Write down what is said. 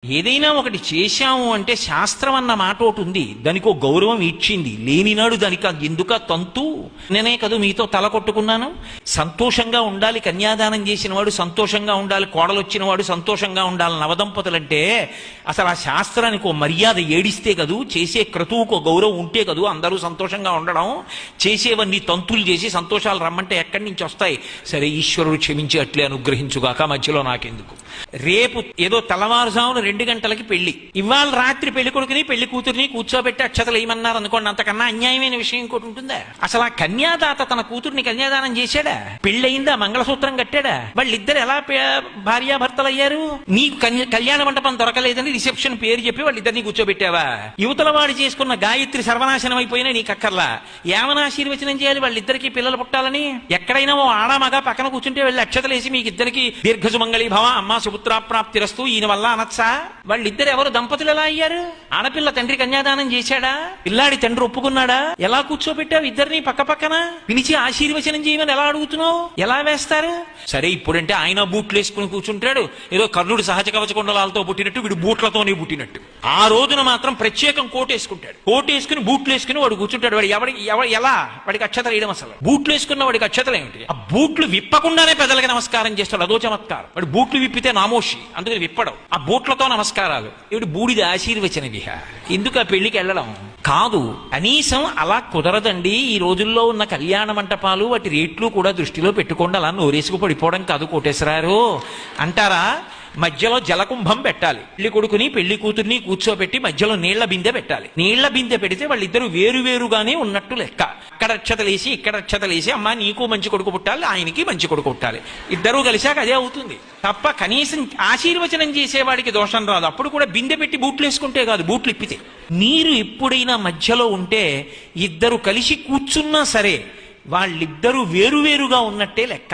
ఏదైనా ఒకటి చేశాము అంటే శాస్త్రం అన్న మాట ఒకటి ఉంది, దానికి ఒక గౌరవం ఇచ్చింది. లేనినాడు దానికి ఎందుక తంతు. నేనే కదా మీతో తల కొట్టుకున్నాను. సంతోషంగా ఉండాలి, కన్యాదానం చేసిన వాడు సంతోషంగా ఉండాలి, కోడలు వచ్చిన వాడు సంతోషంగా ఉండాలి. నవదంపతులంటే అసలు ఆ శాస్త్రానికి ఒక మర్యాద ఏడిస్తే కదూ, చేసే క్రతువుకు ఒక గౌరవం ఉంటే కదూ అందరూ సంతోషంగా ఉండడం. చేసేవన్నీ తంతులు చేసి సంతోషాలు రమ్మంటే ఎక్కడి నుంచి వస్తాయి? సరే, ఈశ్వరుడు క్షమించి అట్లే అనుగ్రహించుగాక, మధ్యలో నాకెందుకు. రేపు ఏదో తెల్లవారుజామున 2 గంటలకి పెళ్లి, ఇవాళ రాత్రి పెళ్లి కొడుకుని పెళ్లి కూతురిని కూర్చోబెట్టి అక్షతలు ఏమన్నారు అనుకోండి, అంతకన్నా అన్యాయమైన విషయం ఇంకోటి ఉంటుందా? అసలు ఆ కన్యాదాత తన కూతుర్ని కన్యాదానం చేశాడా? పెళ్ళయిందా? మంగళసూత్రం కట్టాడా? వాళ్ళిద్దరు ఎలా భార్యాభర్తలు అయ్యారు? నీకు కళ్యాణ మండపం దొరకలేదని రిసెప్షన్ పేరు చెప్పి వాళ్ళిద్దరిని కూర్చోబెట్టావా? యువతల వాడు చేసుకున్న గాయత్రి సర్వనాశనం అయిపోయినా నీకు అక్కర్లా. ఏమని ఆశీర్వచనం చేయాలి వాళ్ళిద్దరికి పిల్లలు పుట్టాలని? ఎక్కడైనా ఓ ఆడమగా పక్కన కూర్చుంటే వెళ్ళి అక్షతలేసి మీకు ఇద్దరికి దీర్ఘసుమంగళి భవ, అమ్మ సుపుత్రాప్రాప్తిరస్తు ఈయన వల్ల అనొచ్చా? వాళ్ళిద్దరు ఎవరు దంపతులు ఎలా అయ్యారు? ఆడపిల్ల తండ్రి కన్యాదానం చేశాడా? పిల్లాడి తండ్రి ఒప్పుకున్నాడా? ఎలా కూర్చోబెట్టావు ఇద్దరిని పక్క పక్కన? పిలిచి ఆశీర్వచనం చేయమని ఎలా అడుగుతున్నావు? ఎలా వేస్తారు? సరే, ఇప్పుడంటే ఆయన బూట్లు వేసుకుని కూర్చుంటాడు, ఏదో కర్ణుడు సహజ కవచ కుండలాలతో పుట్టినట్టు వీడు బూట్లతోనే పుట్టినట్టు. ఆ రోజున మాత్రం ప్రత్యేకం కోట్ వేసుకుంటాడు. కోట్ వేసుకుని బూట్లు వేసుకుని వాడు కూర్చుంటాడు. వాడు ఎలా వాడికి అక్షతలు వేయడం? అసలు బూట్లు వేసుకున్న వాడికి అక్షతలు ఏమిటి? ఆ బూట్లు విప్పకుండానే పెదలకి నమస్కారం చేస్తాడు, అదో చమత్కారం. వాడు బూట్లు విప్పితే నామోషి, అందుకని విప్పడం. ఆ బూట్లతో నమస్కారాలు. ఇవి బూడిద ఆశీర్వచన విహ. ఎందుకు ఆ పెళ్లికి వెళ్ళడం? కాదు, కనీసం అలా కుదరదండి. ఈ రోజుల్లో ఉన్న కళ్యాణ మంటపాలు వాటి రేట్లు కూడా దృష్టిలో పెట్టుకోండి. అలా నోరేసుకు పడిపోవడం కాదు కోటేశ్వరారు అంటారా? మధ్యలో జలకుంభం పెట్టాలి. పెళ్లి కొడుకుని పెళ్లి కూతుర్ని కూర్చోబెట్టి మధ్యలో నీళ్ల బిందె పెట్టాలి. నీళ్ల బిందె పెడితే వాళ్ళిద్దరూ వేరువేరుగానే ఉన్నట్టు లెక్క. అక్కడ అక్షతలేసి ఇక్కడ అక్షతలేసి, అమ్మ నీకు మంచి కొడుకు పుట్టాలి, ఆయనకి మంచి కొడుకు పుట్టాలి, ఇద్దరూ కలిశాక అదే అవుతుంది తప్ప కనీసం ఆశీర్వచనం చేసేవాడికి దోషం రాదు. అప్పుడు కూడా బిందె పెట్టి బూట్లు వేసుకుంటే కాదు, బూట్లు ఇప్పితే. మీరు ఎప్పుడైనా మధ్యలో ఉంటే ఇద్దరు కలిసి కూర్చున్నా సరే వాళ్ళిద్దరూ వేరువేరుగా ఉన్నట్టే లెక్క.